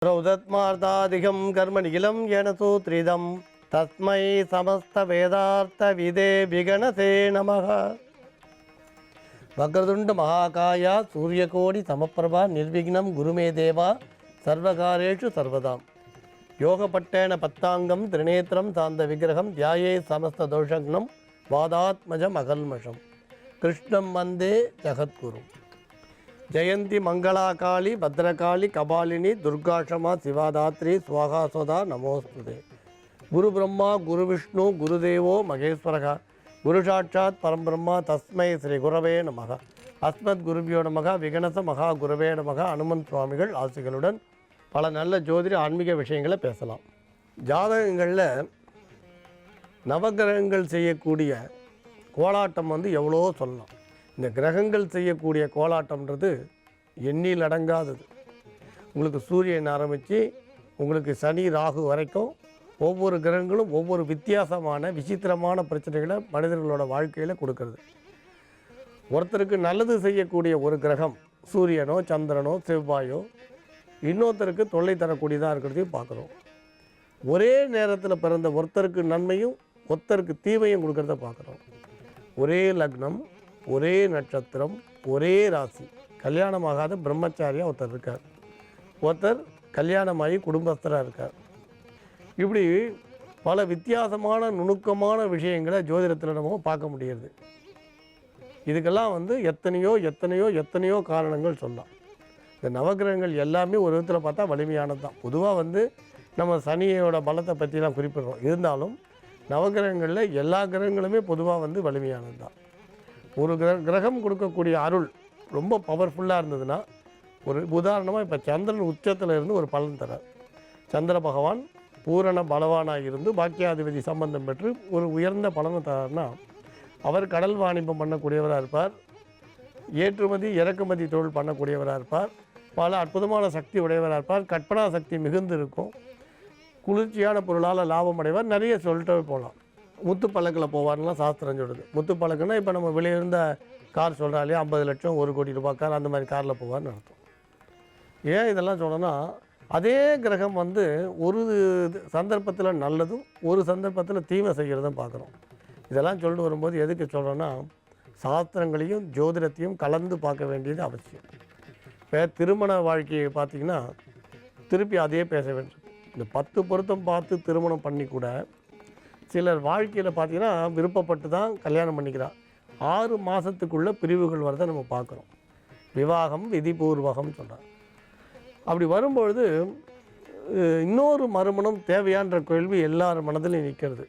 रौदत्मार्तादिकं कर्म निखिलं येन सूत्रिदं तस्मै समस्तवेदार्थविदे विगणसे नमः। वक्रतुण्ड महाकाय सूर्यकोटि समप्रभा निर्विघ्नं गुरुमे देवा सर्वकारेषु सर्वदां। योगपट्टेन पत्तांगं त्रिनेत्रं सान्धविग्रहं ध्याये समस्तदोषघ्नं वादात्मजम् अकल्मषं कृष्णं वन्दे जगद्गुरुम्। जयंती मंगला काली भद्रकाली कपालिनी दुर्गा क्षमा शिवादात्री स्वाहा स्वदा नमोस्तुते। गुरु ब्रह्मा गुरु विष्णु गुरुदेवो महेश्वरः गुरु साक्षात् परम ब्रह्म तस्मै श्री गुरवे नमः। अस्मत् गुरुभ्यो नमः। विगणस महा गुरवे नमः। हनुमंत சுவாமிகள் ஆசிகளுடன் பல நல்ல ஜோதிட ஆன்மீக விஷயங்களை பேசலாம். ஜாதகங்களில் நவகிரகங்கள் செய்யக்கூடிய கோலாட்டம் எவ்வளோ சொல்லலாம். இந்த கிரகங்கள் செய்யக்கூடிய கோலாட்டம்ன்றது எண்ணில் அடங்காதது. உங்களுக்கு சூரியன் ஆரம்பித்து உங்களுக்கு சனி ராகு வரைக்கும் ஒவ்வொரு கிரகங்களும் ஒவ்வொரு வித்தியாசமான விசித்திரமான பிரச்சனைகளை மனிதர்களோட வாழ்க்கையில் கொடுக்கறது. ஒருத்தருக்கு நல்லது செய்யக்கூடிய ஒரு கிரகம் சூரியனோ சந்திரனோ செவ்வாயோ இன்னொருத்தருக்கு தொல்லை தரக்கூடியதாக இருக்கிறதையும் பார்க்குறோம். ஒரே நேரத்தில் பிறந்த ஒருத்தருக்கு நன்மையும் ஒருத்தருக்கு தீமையும் கொடுக்கறத பார்க்குறோம். ஒரே லக்னம் ஒரே நட்சத்திரம் ஒரே ராசி கல்யாணமாகாத பிரம்மச்சாரியாக ஒருத்தர் இருக்கார், ஒருத்தர் கல்யாணமாகி குடும்பஸ்தராக இருக்கார். இப்படி பல வித்தியாசமான நுணுக்கமான விஷயங்களை ஜோதிடத்தில் நம்ம பார்க்க முடியுது. இதுக்கெல்லாம் எத்தனையோ எத்தனையோ எத்தனையோ காரணங்கள் சொல்லலாம். இந்த நவகிரகங்கள் எல்லாமே ஒரு விதத்தில் பார்த்தா வலிமையானது தான். பொதுவாக நம்ம சனியோட பலத்தை பற்றிலாம் குறிப்பிடுறோம். இருந்தாலும் நவகிரகங்களில் எல்லா கிரகங்களுமே பொதுவாக வலிமையானது தான். ஒரு கிரகம் கொடுக்கக்கூடிய அருள் ரொம்ப பவர்ஃபுல்லாக இருந்ததுன்னா, ஒரு உதாரணமாக இப்போ சந்திரன் உச்சத்தில் இருந்து ஒரு பலன் தரார். சந்திர பகவான் பூரண பலவானாக இருந்து பாக்கியாதிபதி சம்பந்தம் பெற்று ஒரு உயர்ந்த பலனை தரார்னா, அவர் கடல் வாணிபம் பண்ணக்கூடியவராக இருப்பார், ஏற்றுமதி இறக்குமதி தொழில் பண்ணக்கூடியவராக இருப்பார், பல அற்புதமான சக்தி உடையவராக இருப்பார், கற்பனா சக்தி மிகுந்து இருக்கும், குளிர்ச்சியான பொருளால் லாபம் அடைவார். நிறைய சொல்லிட்டு போகலாம். முத்து பல்லக்கில் போவார்லாம் சாஸ்திரம் சொல்லுது. முத்து பல்லக்குன்னா இப்போ நம்ம வெளியிருந்த கார் சொல்கிறாலே 50 லட்சம் 1 கோடி ரூபாய் கார் அந்த மாதிரி காரில் போவார்னு அர்த்தம். ஏன் இதெல்லாம் சொல்கிறோன்னா, அதே கிரகம் ஒரு சந்தர்ப்பத்தில் நல்லதும் ஒரு சந்தர்ப்பத்தில் தீமை செய்கிறதும் பார்க்குறோம். இதெல்லாம் சொல்லிட்டு வரும்போது எதுக்கு சொல்கிறோன்னா, சாஸ்திரங்களையும் ஜோதிடத்தையும் கலந்து பார்க்க வேண்டியது அவசியம். இப்போ திருமண வாழ்க்கையை பார்த்திங்கன்னா திருப்பி அதே பேச வேண்டும். இந்த 10 பொருத்தம் பார்த்து திருமணம் பண்ணி கூட சிலர் வாழ்க்கையில் பார்த்திங்கன்னா விருப்பப்பட்டு தான் கல்யாணம் பண்ணிக்கிறார். 6 மாதத்துக்குள்ளே பிரிவுகள் வரதை நம்ம பார்க்குறோம். விவாகம் விதிபூர்வகம் சொல்கிறார். அப்படி வரும்பொழுது இன்னொரு மறுமணம் தேவையான்ற கேள்வி எல்லார் மனதிலையும் நிற்கிறது.